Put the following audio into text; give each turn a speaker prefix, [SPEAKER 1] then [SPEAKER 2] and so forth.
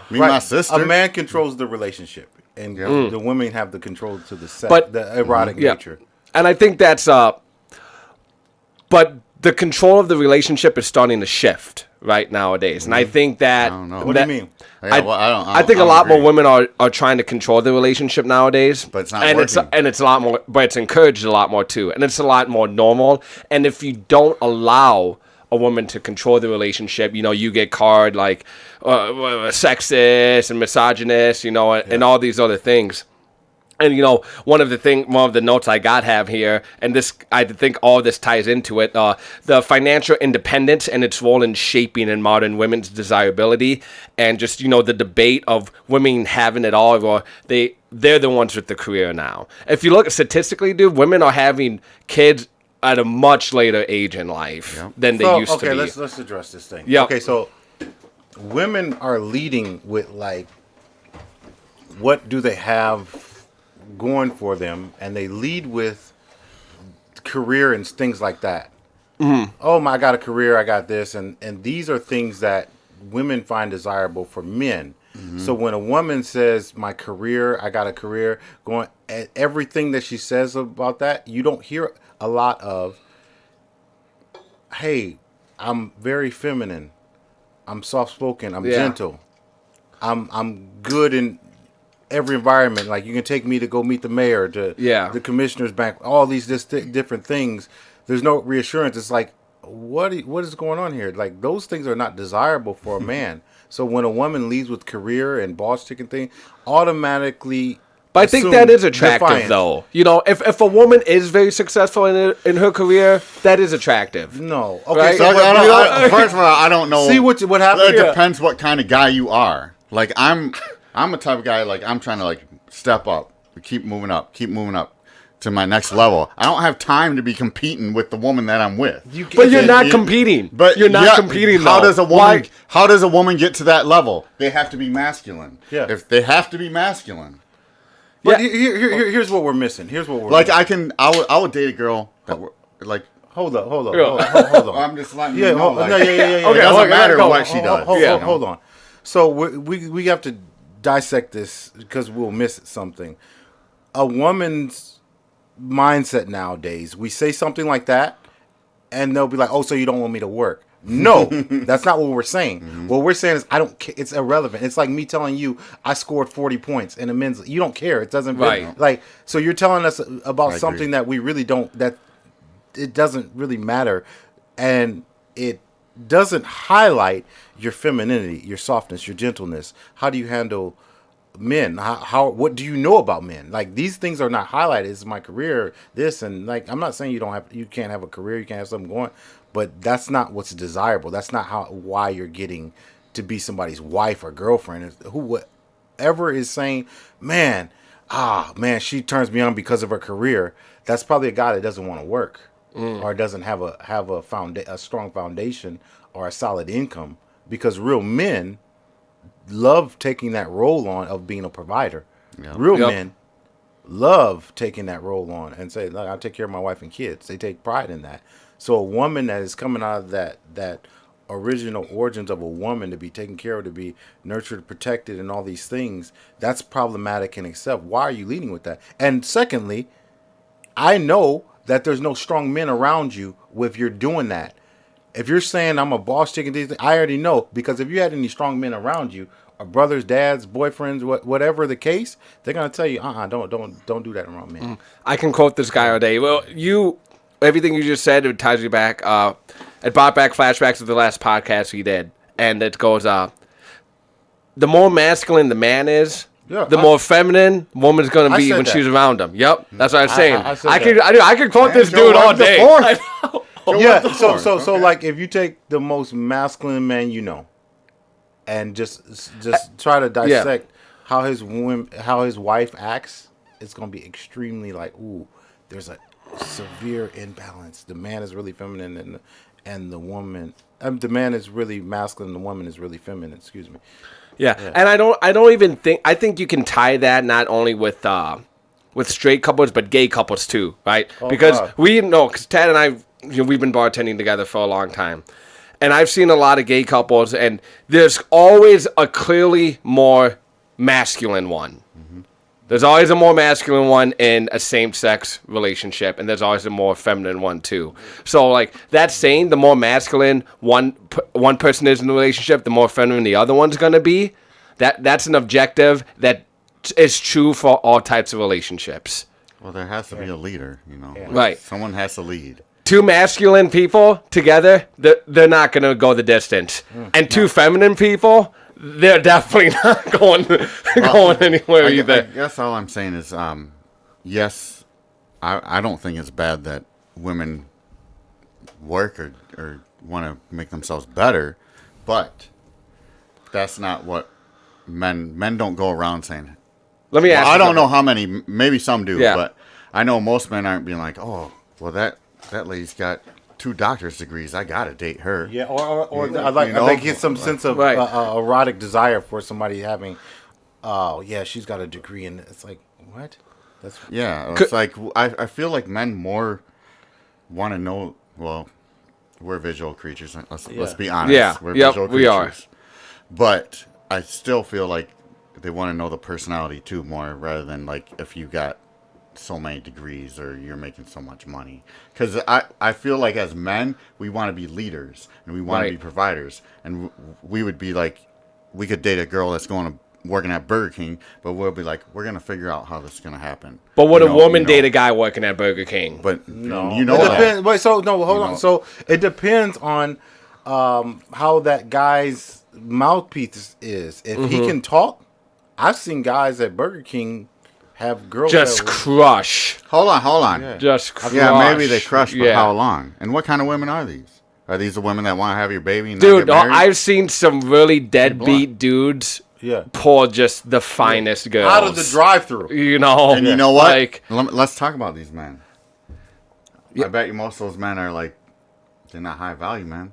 [SPEAKER 1] Me and my sister.
[SPEAKER 2] A man controls the relationship, and the women have the control to the sex, the erotic nature.
[SPEAKER 3] And I think that's but the control of the relationship is starting to shift right nowadays, and I think that.
[SPEAKER 1] I don't know.
[SPEAKER 2] What do you mean?
[SPEAKER 1] Yeah, I
[SPEAKER 3] think a lot more women are trying to control the relationship nowadays,
[SPEAKER 1] but it's not working.
[SPEAKER 3] It's a lot more, but it's encouraged a lot more too, and it's a lot more normal. And if you don't allow a woman to control the relationship, you get called like sexist and misogynist, and all these other things. And one of the notes I have here, and this, I think all this ties into it, the financial independence and its role in shaping in modern women's desirability, and just the debate of women having it all, or they're the ones with the career now. If you look statistically, dude, women are having kids at a much later age in life than they used to be.
[SPEAKER 2] Okay, let's address this thing.
[SPEAKER 3] Yeah.
[SPEAKER 2] Okay, so women are leading with like, what do they have going for them, and they lead with career and things like that. Oh, I got a career, I got this, and these are things that women find desirable for men. So when a woman says, my career, I got a career, going at everything that she says about that, you don't hear a lot of, hey, I'm very feminine, I'm soft-spoken, I'm gentle, I'm good in every environment. Like, you can take me to go meet the mayor, to the commissioner's bank, all these different things. There's no reassurance. It's like, what is going on here? Like, those things are not desirable for a man. So when a woman leads with career and boss chicken thing, automatically.
[SPEAKER 3] But I think that is attractive, though. If a woman is very successful in her career, that is attractive.
[SPEAKER 2] No, okay.
[SPEAKER 3] Right?
[SPEAKER 1] So first of all, I don't know.
[SPEAKER 2] See what happened.
[SPEAKER 1] It depends what kind of guy you are. Like, I'm a type of guy, like, I'm trying to, like, step up, keep moving up to my next level. I don't have time to be competing with the woman that I'm with.
[SPEAKER 3] But you're not competing. But you're not competing,
[SPEAKER 1] how
[SPEAKER 3] though.
[SPEAKER 1] How does a woman get to that level? They have to be masculine.
[SPEAKER 2] Yeah.
[SPEAKER 1] If they have to be masculine.
[SPEAKER 2] But here's what we're missing.
[SPEAKER 1] I would date a girl that like.
[SPEAKER 2] Hold on.
[SPEAKER 1] I'm just letting
[SPEAKER 2] you
[SPEAKER 1] know.
[SPEAKER 2] Yeah.
[SPEAKER 1] Okay, it doesn't matter what she does.
[SPEAKER 2] Hold on. So we have to dissect this because we'll miss something. A woman's mindset nowadays, we say something like that, and they'll be like, "Oh, so you don't want me to work?" No, that's not what we're saying. What we're saying is, I don't care. It's irrelevant. It's like me telling you I scored 40 points in a men's. You don't care. It doesn't like. So you're telling us about something that we really don't. That it doesn't really matter, and it doesn't highlight your femininity, your softness, your gentleness. How do you handle men? What do you know about men? Like, these things are not highlighted. It's my career, this, and like, I'm not saying you can't have a career, you can't have something going, but that's not what's desirable. That's not why you're getting to be somebody's wife or girlfriend. Whoever is saying, man, she turns me on because of her career, that's probably a guy that doesn't want to work or doesn't have a strong foundation or a solid income, because real men love taking that role on of being a provider. Real men love taking that role on and say, look, I'll take care of my wife and kids. They take pride in that. So a woman that is coming out of that original origins of a woman to be taken care of, to be nurtured, protected, and all these things, that's problematic in itself. Why are you leading with that? And secondly, I know that there's no strong men around you if you're doing that. If you're saying I'm a boss chick, I already know, because if you had any strong men around you, or brothers, dads, boyfriends, whatever the case, they're gonna tell you, don't do that around men.
[SPEAKER 3] I can quote this guy all day. Well, everything you just said, it ties you back. It brought back flashbacks of the last podcast we did, and it goes, the more masculine the man is, the more feminine woman's gonna be when she's around him. Yep, that's what I'm saying. I can quote this dude all day.
[SPEAKER 2] So like, if you take the most masculine man you know, and just try to dissect how his wife acts, it's gonna be extremely like, ooh, there's a severe imbalance. The man is really feminine, and the woman, the man is really masculine, the woman is really feminine. Excuse me.
[SPEAKER 3] Yeah, and I don't even think, I think you can tie that not only with straight couples but gay couples too, right? Because because Tadd and I, we've been bartending together for a long time, and I've seen a lot of gay couples, and there's always a clearly more masculine one. There's always a more masculine one in a same-sex relationship, and there's always a more feminine one too. So, like, that's saying the more masculine one person is in the relationship, the more feminine the other one's gonna be. That's an objective that is true for all types of relationships.
[SPEAKER 1] Well, there has to be a leader, you know.
[SPEAKER 2] Yeah.
[SPEAKER 3] Right.
[SPEAKER 1] Someone has to lead.
[SPEAKER 3] Two masculine people together, they're not gonna go the distance, and two feminine people, they're definitely not going anywhere either.
[SPEAKER 1] I guess all I'm saying is, yes, I don't think it's bad that women work or want to make themselves better, but that's not what men don't go around saying.
[SPEAKER 3] Let me ask.
[SPEAKER 1] I
[SPEAKER 3] you
[SPEAKER 1] don't know
[SPEAKER 3] something.
[SPEAKER 1] how many. Maybe some do,
[SPEAKER 3] Yeah.
[SPEAKER 1] but I know most men aren't being like, oh, well that lady's got 2 doctor's degrees. I gotta date her.
[SPEAKER 2] Yeah, or
[SPEAKER 1] You
[SPEAKER 2] I like
[SPEAKER 1] know?
[SPEAKER 2] I think it's some sense of
[SPEAKER 3] Right.
[SPEAKER 2] erotic desire for somebody having. Oh yeah, she's got a degree, and it's like what? That's
[SPEAKER 1] Yeah, it's like I feel like men more want to know. Well, we're visual creatures. Let's be honest.
[SPEAKER 3] Yeah,
[SPEAKER 1] we're
[SPEAKER 3] yep,
[SPEAKER 1] visual
[SPEAKER 3] we are.
[SPEAKER 1] creatures. But I still feel like they want to know the personality too more, rather than like if you got so many degrees or you're making so much money. Because I feel like as men we want to be leaders and we want
[SPEAKER 3] Right.
[SPEAKER 1] to be providers, and we would be like, we could date a girl that's going to working at Burger King, but we'll be like, we're gonna figure out how this is gonna happen.
[SPEAKER 3] But would
[SPEAKER 1] You
[SPEAKER 3] a
[SPEAKER 1] know-
[SPEAKER 3] woman
[SPEAKER 1] you know.
[SPEAKER 3] date a guy working at Burger King?
[SPEAKER 1] But
[SPEAKER 2] no.
[SPEAKER 1] you know
[SPEAKER 2] it
[SPEAKER 1] that.
[SPEAKER 2] depends. Wait, so no, hold
[SPEAKER 1] You
[SPEAKER 2] on.
[SPEAKER 1] know.
[SPEAKER 2] So it depends on how that guy's mouthpiece is. If he can talk, I've seen guys at Burger King have girls
[SPEAKER 3] Just
[SPEAKER 2] that were-
[SPEAKER 3] crush.
[SPEAKER 1] Hold on.
[SPEAKER 2] Yeah.
[SPEAKER 3] Just crush.
[SPEAKER 1] Yeah, maybe they crush, but
[SPEAKER 3] Yeah.
[SPEAKER 1] how long? And what kind of women are these? Are these the women that want to have your baby and
[SPEAKER 3] Dude,
[SPEAKER 1] not get married?
[SPEAKER 3] I've seen some really deadbeat dudes
[SPEAKER 2] yeah
[SPEAKER 3] pull just the finest girls.
[SPEAKER 2] out of the drive-through.
[SPEAKER 3] You know?
[SPEAKER 1] And you know what?
[SPEAKER 3] Like,
[SPEAKER 1] Let's talk about these men. I bet you most of those men are like, they're not high value, man.